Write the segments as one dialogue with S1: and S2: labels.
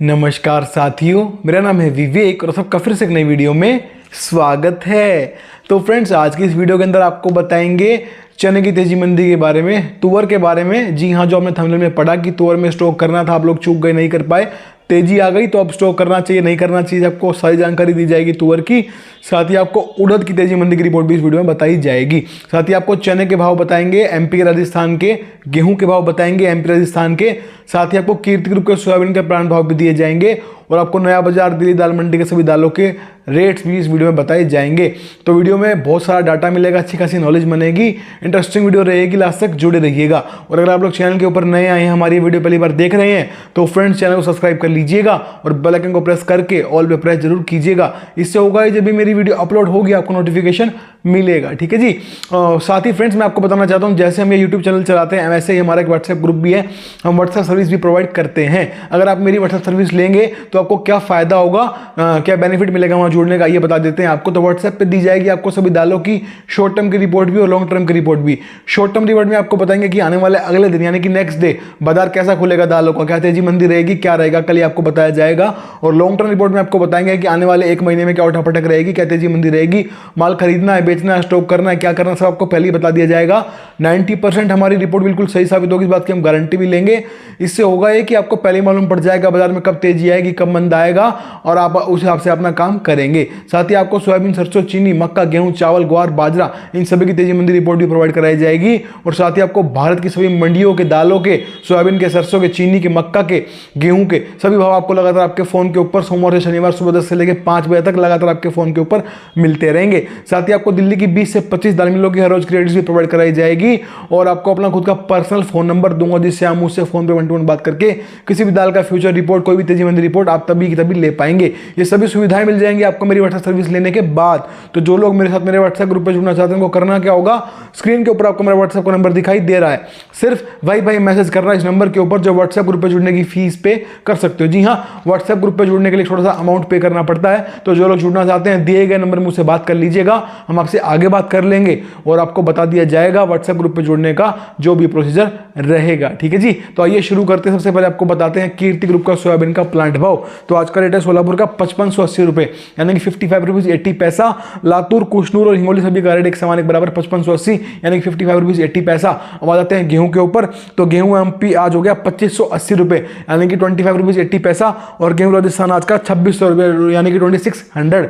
S1: नमस्कार साथियों, मेरा नाम है विवेक और सबका फिर से एक नई वीडियो में स्वागत है। तो फ्रेंड्स, आज की इस वीडियो के अंदर आपको बताएंगे चने की तेजी मंदी के बारे में, तुअर के बारे में। जी हाँ, जो हमने थंबनेल में पढ़ा कि तुअर में स्टॉक करना था, आप लोग चूक गए, नहीं कर पाए, तेजी आ गई तो अब स्टॉक करना चाहिए, नहीं करना चाहिए, आपको सारी जानकारी दी जाएगी तुअर की। साथ ही आपको उड़द की तेजी मंदी की रिपोर्ट भी इस वीडियो में बताई जाएगी। साथ ही आपको चने के भाव बताएंगे एमपी राजस्थान के, गेहूं के भाव बताएंगे एमपी राजस्थान के। साथ ही आपको कीर्ति ग्रुप के सोयाबीन के प्लांट भाव भी दिए जाएंगे और आपको नया बाजार दिल्ली दाल मंडी के सभी दालों के रेट्स भी इस वीडियो में बताए जाएंगे। तो वीडियो में बहुत सारा डाटा मिलेगा, अच्छी खासी नॉलेज बनेगी, इंटरेस्टिंग वीडियो रहेगी, लास्ट तक जुड़े रहिएगा। और अगर आप लोग चैनल के ऊपर नए आए हैं, हमारी वीडियो पहली बार देख रहे हैं, तो फ्रेंड्स चैनल को सब्सक्राइब कर लीजिएगा और बेल आइकन को प्रेस करके ऑल पे प्रेस जरूर कीजिएगा। इससे होगा जब भी मेरी वीडियो अपलोड होगी आपको नोटिफिकेशन मिलेगा। ठीक है जी। साथ ही फ्रेंड्स, मैं आपको बताना चाहता हूँ, जैसे हम ये यूट्यूब चैनल चलाते हैं वैसे ही हमारा एक व्हाट्सएप ग्रुप भी है, हम व्हाट्सएप सर्विस भी प्रोवाइड करते हैं। अगर आप मेरी व्हाट्सएप सर्विस लेंगे तो आपको क्या फायदा होगा, क्या बेनिफिट मिलेगा वहाँ जुड़ने का, ये बता देते हैं आपको। तो व्हाट्सएप पे दी जाएगी आपको सभी दालों की शॉर्ट टर्म की रिपोर्ट भी और लॉन्ग टर्म की रिपोर्ट भी। शॉर्ट टर्म रिपोर्ट में आपको बताएंगे कि आने वाले अगले दिन यानी कि नेक्स्ट डे बाजार कैसा खुलेगा, दालों का क्या तेजी मंदी रहेगी, क्या रहेगा, कल आपको बताया जाएगा। और लॉन्ग टर्म रिपोर्ट में आपको बताएंगे कि आने वाले एक महीने में क्या उठापटक रहेगी, क्या तेजी मंदी रहेगी, माल खरीदना है, बेचना है, स्टॉक करना है, क्या करना, सब आपको पहले ही बता दिया जाएगा। 90% हमारी रिपोर्ट बिल्कुल सही साबित होगी, इस बात की हम गारंटी भी लेंगे। इससे होगा ये कि आपको पहले ही मालूम पड़ जाएगा बाजार में कब तेजी आएगी, कब मंदा आएगा, और आप उस हिसाब से अपना काम करेंगे। साथ ही आपको सोयाबीन, सरसों, चीनी, मक्का, गेहूं, चावल, ग्वार, बाजरा, इन सभी की तेजी मंदी रिपोर्ट भी प्रोवाइड कराई जाएगी। और साथ ही आपको भारत की सभी मंडियों के दालों के, सोयाबीन के, सरसों के, चीनी के, मक्का के, गेहूं के सभी भाव आपको लगातार आपके फोन के ऊपर सोमवार से शनिवार सुबह 10 से लेकर 5 बजे तक लगातार आपके फोन के ऊपर मिलते रहेंगे। साथ ही आपको दिल्ली की 20 से 25 दाल मिलों की हर रोज क्रेडिट्स भी प्रोवाइड कराई जाएगी। और आपको अपना खुद का पर्सनल फोन नंबर दूंगा, जिससे आप मुझसे फोन पे 1-to-1 बात करके किसी भी दाल का फ्यूचर रिपोर्ट, कोई भी तेजी मंदी रिपोर्ट आप तभी की तभी ले पाएंगे। ये सभी सुविधाएं मिल जाएंगी आपको मेरी व्हाट्सएप सर्विस लेने के बाद। तो जो लोग मेरे साथ मेरे व्हाट्सएप ग्रुप पे जुड़ना चाहते हैं उनको करना क्या होगा, स्क्रीन के ऊपर आपको मेरा व्हाट्सएप का नंबर दिखाई दे रहा है, सिर्फ भाई मैसेज करना इस नंबर के ऊपर, जो व्हाट्सएप ग्रुप पे जुड़ने की फीस पे कर सकते हो। जी हाँ, व्हाट्सएप ग्रुप पे जुड़ने के लिए थोड़ा सा अमाउंट पे करना पड़ता है। तो जो लोग जुड़ना चाहते हैं दिए गए नंबर मुझसे बात कर लीजिएगा, हम आपसे आगे बात कर लेंगे और आपको बता दिया जाएगा व्हाट्सएप ग्रुप पे जुड़ने का जो भी प्रोसीजर रहेगा। ठीक है जी। तो आइए शुरू करते हैं। सबसे पहले आपको बताते हैं कीर्ति ग्रुप का सोयाबीन का प्लांट भाव। तो आज का रेट है सोलापुर का 5580 रुपए यानी कि 55 रुपीज 80 पैसा। लातूर, कुशनूर और हिंगोली सभी का रेट एक समान, एक बराबर 5580 यानी कि 55 रुपीज 80 पैसा। अब आ जाते हैं गेहूं के ऊपर। तो गेहूं एमपी आज हो गया 2580 रुपए यानी कि 25 रुपीज 80 पैसा। और गेहूं राजस्थान आज का 2600 रुपए यानी कि 2600।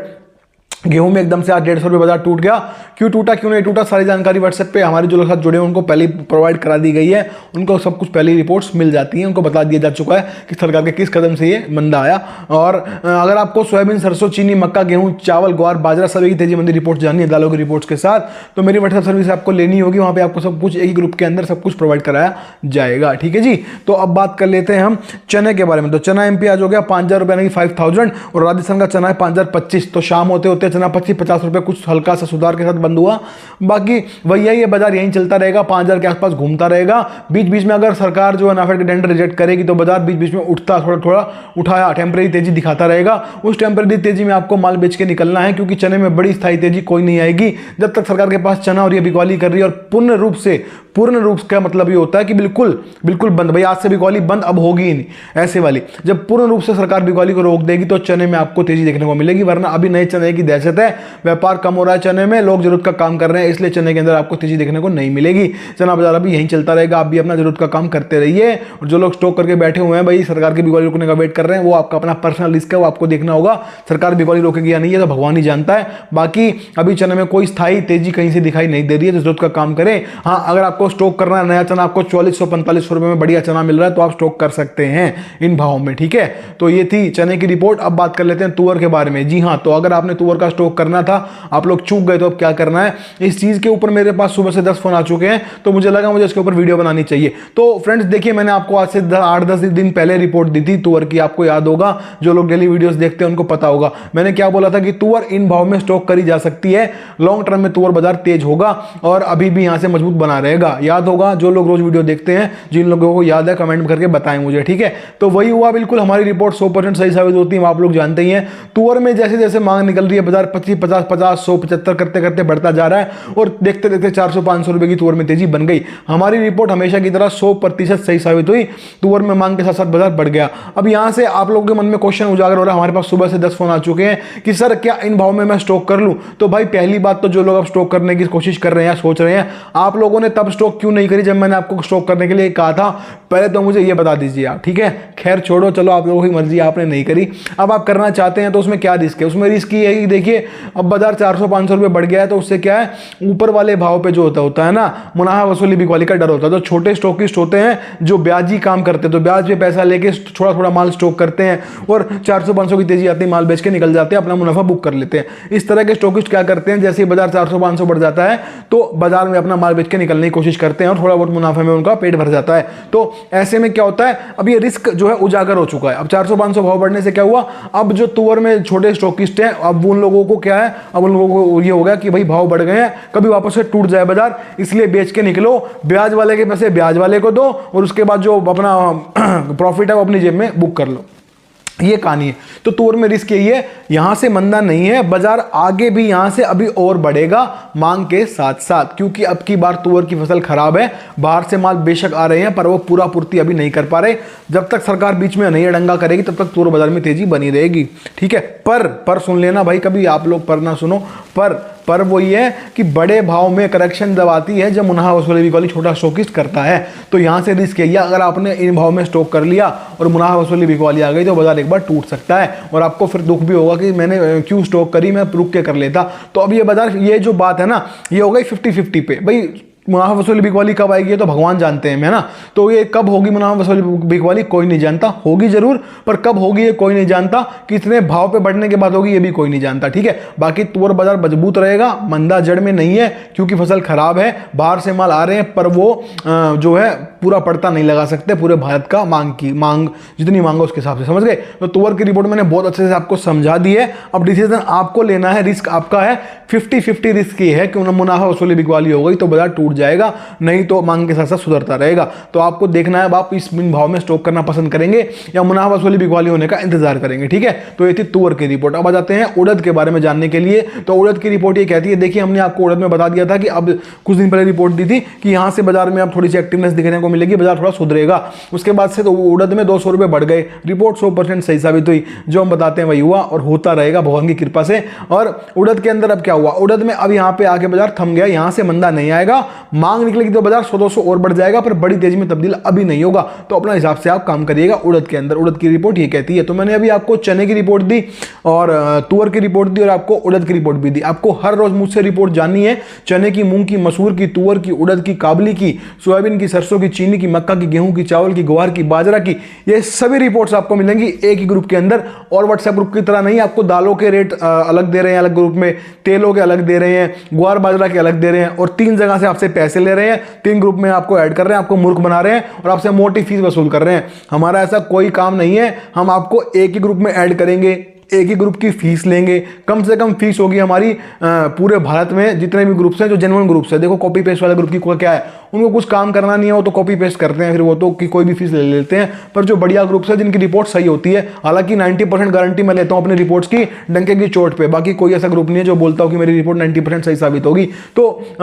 S1: गेहूं में एकदम से आज 150 रुपये बाजार टूट गया। क्यों टूटा, क्यों नहीं टूटा, सारी जानकारी व्हाट्सएप पे हमारे जो लोग साथ जुड़े हैं उनको पहले प्रोवाइड करा दी गई है। उनको सब कुछ पहले रिपोर्ट्स मिल जाती हैं, उनको बता दिया जा चुका है कि सरकार के किस कदम से ये मंदा आया। और अगर आपको सोयाबीन, सरसों, चीनी, मक्का, गेहूं, चावल, ग्वार, बाजरा सभी की तेजी मंदी रिपोर्ट जाननी है दालों की रिपोर्ट्स के साथ, तो मेरी व्हाट्सएप सर्विस आपको लेनी होगी। वहाँ पे आपको सब कुछ एक ही ग्रुप के अंदर सब कुछ प्रोवाइड कराया जाएगा। ठीक है जी। तो अब बात कर लेते हैं हम चने के बारे में। तो चना एमपी आज हो गया 5000 रुपये यानी कि 5000। और राजस्थान का चना है 5025। तो शाम होते होते चना 25-50 रुपये कुछ हल्का सा सुधार के साथ बंद हुआ। बाकी वही है, ये बाजार यहीं चलता रहेगा, 5000 के आसपास घूमता रहेगा। बीच बीच में अगर सरकार जो है नाफेड के टेंडर रिजेक्ट करेगी तो बाजार बीच बीच में उठता, थोड़ा थोड़ा उठाया, टेम्परेरी तेजी दिखाता रहेगा। उस टेम्परेरी तेजी में आपको माल बेच के निकलना है, क्योंकि चने में बड़ी स्थायी तेजी कोई नहीं आएगी जब तक सरकार के पास चना और ये बिकवाली कर रही है। और पूर्ण रूप का मतलब ये होता है कि बिल्कुल बंद, भाई आज से बिकवाली बंद, अब होगी ही नहीं, ऐसे वाली। जब पूर्ण रूप से सरकार बिकवाली को रोक देगी तो चने में आपको तेजी देखने को मिलेगी। वरना अभी नए चने की दहशत है, व्यापार कम हो रहा है चने में, लोग जरूरत का काम कर रहे हैं, इसलिए चने के अंदर आपको तेजी देखने को नहीं मिलेगी। चना बाजार अभी यहीं चलता रहेगा, आप भी अपना जरूरत का काम करते रहिए। और जो लोग स्टॉक करके बैठे हुए हैं, भाई सरकार की बिकवाली रोकने का वेट कर रहे हैं, वो आपका अपना पर्सनल रिस्क है, वो आपको देखना होगा। सरकार बिकवाली रोकेगी या नहीं है तो भगवान ही जानता है। बाकी अभी चने में कोई स्थायी तेजी कहीं से दिखाई नहीं दे रही है, तो जरूरत का काम करें। हाँ, अगर आपको स्टॉक करना है, नया चना आपको 4400-4500 रुपए में बढ़िया चना मिल रहा है तो आप स्टॉक कर सकते हैं इन भावों में। ठीक है, तो ये थी चने की रिपोर्ट। अब बात कर लेते हैं तुअर के बारे में। जी हाँ, तो अगर आपने तुअर का स्टॉक करना था, आप लोग चूक गए, तो अब क्या करना है, इस चीज के ऊपर मेरे पास सुबह से 10 फोन आ चुके हैं, तो मुझे लगा मुझे इसके ऊपर वीडियो बनानी चाहिए। तो फ्रेंड्स देखिए, मैंने आपको आज से 8-10 दिन पहले रिपोर्ट दी थी तुअर की, आपको याद होगा, जो लोग डेली वीडियोस देखते हैं उनको पता होगा। मैंने क्या बोला था कि तुअर इन भाव में स्टॉक करी जा सकती है, लॉन्ग टर्म में तुअर बाजार तेज होगा और अभी भी यहां से मजबूत बना रहेगा। क्या याद होगा? जो लोग रोज वीडियो देखते हैं, जिन लोगों को याद है कमेंट करके बताएं मुझे, ठीक है। तो वही हुआ, बिल्कुल हमारी रिपोर्ट 100% सही साबित होती है, आप लोग जानते ही हैं। तुअर में जैसे जैसे मांग निकल रही है, बाजार 25, 50, 50, 100, 75 करते करते बढ़ता जा रहा है और देखते देखते 400, 500 रुपए की तुअर में तेजी बन गई। हमारी रिपोर्ट हमेशा की तरह 100% सही साबित हुई, तुअर में मांग के साथ साथ बाजार बढ़ गया। अब यहां से आप लोगों के मन में क्वेश्चन उजागर हो रहा है, हमारे पास सुबह से 10 फोन आ चुके हैं कि सर क्या इन भाव में मैं स्टॉक कर लूं? तो भाई पहली बात तो जो लोग अब स्टॉक करने की कोशिश कर रहे हैं, सोच रहे हैं, आप लोगों ने तब स्टॉक क्यों नहीं करी जब मैंने आपको स्टॉक करने के लिए कहा था? पहले तो मुझे ये बता दीजिए आप, ठीक है। खैर छोड़ो, चलो आप लोगों की मर्जी, आपने नहीं करी, अब आप करना चाहते हैं तो उसमें क्या रिस्क है? उसमें रिस्क ये है कि देखिए अब बाजार 400-500 रुपए बढ़ गया है, तो उससे क्या है, ऊपर वाले भाव पे जो होता है ना, मुनाफा वसूली बिकवाली का डर होता है। तो छोटे स्टॉकिस्ट होते हैं जो ब्याजी काम करते हैं, तो ब्याज पे पैसा लेके थोड़ा थोड़ा माल स्टॉक करते हैं और 400-500 की तेजी आती है, माल बेच के निकल जाते हैं, अपना मुनाफा बुक कर लेते हैं। इस तरह के स्टॉकिस्ट क्या करते हैं, जैसे बाजार 400-500 बढ़ जाता है तो बाजार में अपना माल बेच के निकलने की कोशिश करते हैं और थोड़ा बहुत मुनाफे में उनका पेट भर जाता है। तो ऐसे में क्या होता है, अब ये रिस्क जो है उजागर हो चुका है। अब 400-500 भाव बढ़ने से क्या हुआ, अब जो तुअर में छोटे स्टॉकिस्ट हैं, अब उन लोगों को क्या है, अब उन लोगों को ये हो गया कि भाई भाव बढ़ गए हैं, कभी वापस से टूट जाए बाजार, इसलिए बेच के निकलो, ब्याज वाले के पैसे ब्याज वाले को दो और उसके बाद जो अपना प्रॉफिट है वो अपनी जेब में बुक कर लो। ये कहानी है। तो तुअर में रिस्क यही है, यहां से मंदा नहीं है, बाजार आगे भी यहां से अभी और बढ़ेगा मांग के साथ साथ, क्योंकि अब की बार तुअर की फसल खराब है, बाहर से माल बेशक आ रहे हैं पर वो पूरा पूर्ति अभी नहीं कर पा रहे। जब तक सरकार बीच में नहीं अड़ंगा करेगी तब तक तुअर बाजार में तेजी बनी रहेगी, ठीक है। पर सुन लेना भाई, कभी आप लोग पर ना सुनो, पर वो ये है कि बड़े भाव में करेक्शन जब आती है, जब मुनाफा वसूली बिकवाली छोटा स्टॉकिस्ट करता है, तो यहां से रिस्क है, अगर आपने इन भाव में स्टॉक कर लिया और मुनाफा वसूली बिकवाली आ गई तो बाजार एक बार टूट सकता है और आपको फिर दुख भी होगा कि मैंने क्यों स्टॉक करी, मैं रुक के कर लेता। तो अब ये बाजार, ये जो बात है ना, ये हो गई 50-50 पे। भाई मुनाफा वसूली बिकवाली कब आएगी ये तो भगवान जानते हैं, है ना। तो ये कब होगी मुनाफा वसूली बिकवाली कोई नहीं जानता, होगी जरूर, पर कब होगी ये कोई नहीं जानता, कितने भाव पे बढ़ने के बाद होगी ये भी कोई नहीं जानता, ठीक है। बाकी तुअर बाजार मजबूत रहेगा, मंदा जड़ में नहीं है, क्योंकि फसल खराब है, बाहर से माल आ रहे हैं, पर वो जो है पूरा पड़ता नहीं लगा सकते पूरे भारत का मांग जितनी मांग है उसके हिसाब से, समझ गए। तो तुअर की रिपोर्ट मैंने बहुत अच्छे से आपको समझा दी है। अब डिसीजन आपको लेना है, रिस्क आपका है, 50-50 रिस्क ये है कि मुनाफा वसूली बिकवाली हो गई तो बाजार टूट जाएगा, नहीं तो मांग के साथ साथ सुधरता रहेगा। तो आपको देखना है आप इस भाव में स्टॉक करना पसंद करेंगे या मुनाफा वसूली बिकवाली होने का इंतजार करेंगे, ठीक है। तो ये थी तुअर की रिपोर्ट। अब आ जाते हैं उड़द के बारे में जानने के लिए। तो उड़द की रिपोर्ट ये कहती है, देखिए हमने आपको उड़द में बता दिया था कि अब कुछ दिन पहले रिपोर्ट दी थी कि यहां से बाजार में अब थोड़ी सी एक्टिवनेस दिखने को मिलेगी, बाजार थोड़ा सुधरेगा। उसके बाद से तो उड़द में 200 रुपए बढ़ गए, रिपोर्ट 100% सही साबित हुई, जो हम बताते हैं वही हुआ और होता रहेगा भगवान की कृपा से। और उड़द के अंदर अब क्या हुआ, उड़द में अब यहाँ पे आके बाजार थम गया, यहां से मंदा नहीं आएगा, मांग निकलेगी तो बाजार 100-200 और बढ़ जाएगा, पर बड़ी तेजी में तब्दील अभी नहीं होगा। तो अपना हिसाब से आप काम करिएगा उड़द के अंदर। उड़द की रिपोर्ट ये कहती है। तो मैंने अभी आपको चने की रिपोर्ट दी और तुअर की रिपोर्ट दी और आपको उड़द की रिपोर्ट भी दी। आपको हर रोज मुझसे रिपोर्ट जाननी है, चने की, मूंग की, मसूर की, तुअर की, उड़द की, काबली की, सोयाबीन की, सरसों की, चीनी की, मक्का की, गेहूं की, चावल की, ग्वार की, बाजरा की, ये सभी रिपोर्ट्स आपको मिलेंगी एक ही ग्रुप के अंदर। और व्हाट्सएप ग्रुप की तरह नहीं, आपको दालों के रेट अलग दे रहे हैं अलग ग्रुप में, तेलों के अलग दे रहे हैं, ग्वार बाजरा के अलग दे रहे हैं, और 3 जगह से आपसे पैसे ले रहे हैं, 3 ग्रुप में आपको ऐड कर रहे हैं, आपको मूर्ख बना रहे हैं और आपसे मोटी फीस वसूल कर रहे हैं। हमारा ऐसा कोई काम नहीं है, हम आपको एक ही ग्रुप में ऐड करेंगे, एक ही ग्रुप की फीस लेंगे, कम से कम फीस होगी हमारी पूरे भारत में जितने भी ग्रुप्स हैं जो जेन्युइन ग्रुप्स है। देखो कॉपी पेस्ट वाले ग्रुप की क्या है, उनको कुछ काम करना नहीं है, वो तो कॉपी पेस्ट करते हैं, फिर वो तो कि कोई भी फीस ले लेते हैं। पर जो बढ़िया ग्रुप्स है जिनकी रिपोर्ट सही होती है, हालांकि 90% गारंटी मैं लेता हूं अपनी रिपोर्ट्स की डंके की चोट पे, बाकी कोई ऐसा ग्रुप नहीं है जो बोलता हो कि मेरी रिपोर्ट 90% सही साबित होगी। तो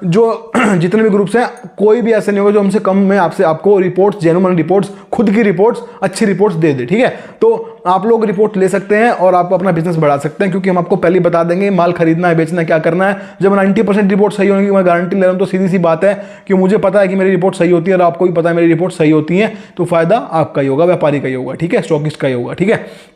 S1: जो जितने भी ग्रुप्स हैं कोई भी ऐसा नहीं होगा जो हमसे कम में आपको रिपोर्ट्स, जेन्युइन रिपोर्ट्स, खुद की रिपोर्ट्स, अच्छी रिपोर्ट्स दे दे, ठीक है। तो आप लोग रिपोर्ट ले सकते हैं और आप अपना बिजनेस बढ़ा सकते हैं, क्योंकि हम आपको पहले बता देंगे माल खरीदना है, बेचना है, क्या करना है। जब 90% रिपोर्ट सही होने की मैं गारंटी ले रहा हूं तो सीधी सी बात है कि मुझे पता है कि मेरी रिपोर्ट सही होती है और आपको भी पता है मेरी रिपोर्ट सही होती है, तो फायदा आपका ही होगा, व्यापारी का ही होगा, ठीक है, स्टॉकिस्ट का ही होगा, ठीक है।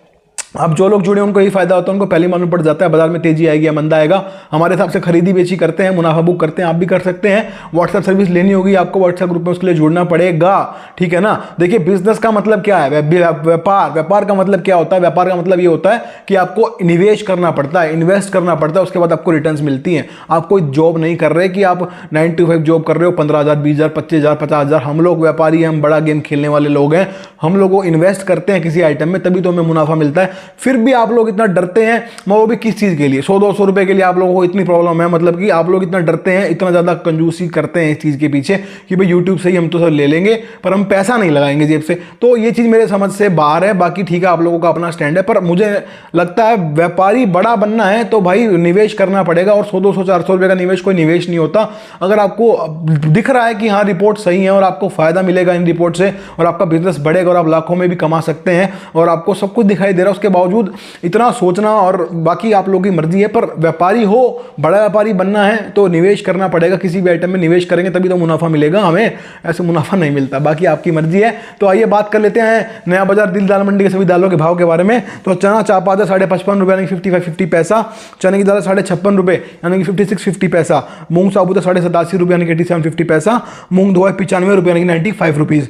S1: अब जो लोग जुड़े उनको यही फायदा होता है, उनको पहले मालूम पड़ जाता है बाजार में तेजी आएगी या मंदा आएगा। हमारे हिसाब से खरीदी बेची करते हैं, मुनाफा बुक करते हैं, आप भी कर सकते हैं। व्हाट्सएप सर्विस लेनी होगी आपको, व्हाट्सएप ग्रुप में उसके लिए जुड़ना पड़ेगा, ठीक है ना। देखिए बिजनेस का मतलब क्या है, व्यापार का मतलब क्या होता है, व्यापार का मतलब ये होता है कि आपको निवेश करना पड़ता है, इन्वेस्ट करना पड़ता है, उसके बाद आपको रिटर्न्स मिलती हैं। आप कोई जॉब नहीं कर रहे कि आप 9 to 5 जॉब कर रहे हो, 15,000, 20,000, 25,000, 50,000। हम लोग व्यापारी हैं, हम बड़ा गेम खेलने वाले लोग हैं, हम लोग इन्वेस्ट करते हैं किसी आइटम में, तभी तो हमें मुनाफा मिलता है। फिर भी आप लोग इतना डरते हैं, वो भी किस चीज़ के लिए? 100-200 रुपए के लिए आप लोगों को इतनी प्रॉब्लम है, मतलब कि आप लोग इतना डरते हैं, इतना ज़्यादा कंजूसी करते हैं इस चीज़ के पीछे कि भाई यूट्यूब से ही हम तो सब ले लेंगे पर हम पैसा नहीं लगाएंगे जेब से। तो ये चीज़ मेरे समझ से बाहर है। बाकी ठीक है, आप लोगों का अपना स्टैंड है, पर मुझे लगता है व्यापारी बड़ा बनना है तो भाई निवेश करना पड़ेगा। और 100-200-400 रुपए का निवेश कोई निवेश नहीं होता। अगर आपको दिख रहा है कि हाँ रिपोर्ट सही है और आपको फायदा मिलेगा इन रिपोर्ट से और आपका बिजनेस बढ़ेगा और आप लाखों में भी कमा सकते हैं और आपको सब कुछ दिखाई दे रहा है, उसके बावजूद इतना सोचना और बाकी आप लोगों की मर्जी है। पर व्यापारी हो, बड़ा व्यापारी बनना है तो निवेश करना पड़ेगा। किसी भी आइटम में निवेश करेंगे तभी तो मुनाफा मिलेगा, हमें ऐसे मुनाफा नहीं मिलता। बाकी आपकी मर्जी है। तो आइए बात कर लेते हैं नया बाजार दिल दाल मंडी के सभी दालों के भाव के बारे में। तो चना चापाता 55.5 रुपये यानी कि 55.50 पैसा, चने की दाल 56.5 रुपये यानी कि 56.50 पैसा, मूंग साबुत 87.5 रुपये यानी कि 87.50 पैसा, मूंग धोआ 95 रुपये यानी कि 95 रुपीज़,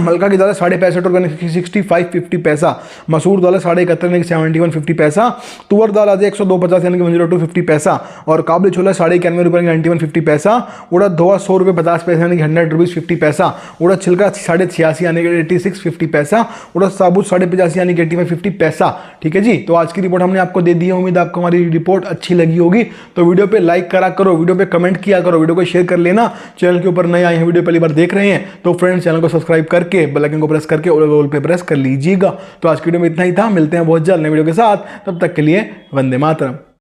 S1: मलका की दाल 65.5 रुपये यानी कि 65.50 पैसा, मसूर दाल 71.5 यानी कि 71.50 पैसा, तुअर दाल आज 102.50 यानी कि 102.50 पैसा और काबुली छोला 91 रुपये यानी कि 91.50 पैसा, उड़द धोआ 100 रुपये 50 पैसे यानी कि 100 रुपीज़ 50 पैसा, उड़द छिलका 86.5 यानी कि 86.50 पैसा, उड़द साबुत 85.5 यानी कि 85.50 पैसा। ठीक है जी, तो आज की रिपोर्ट हमने आपको दे दी है। उम्मीद आपको हमारी रिपोर्ट अच्छी लगी होगी। तो वीडियो पे लाइक करा करो, वीडियो पे कमेंट किया करो, वीडियो को शेयर कर लेना। चैनल के ऊपर नए आए हैं, वीडियो पहली बार देख रहे हैं तो फ्रेंड्स चैनल को सब्सक्राइब करके बेल आइकन को प्रेस करके ऑल पे प्रेस कर लीजिएगा। तो आज की वीडियो में इतना ही था, मिलते हैं बहुत जल्द नए वीडियो के साथ, तब तक के लिए वंदे मातरम।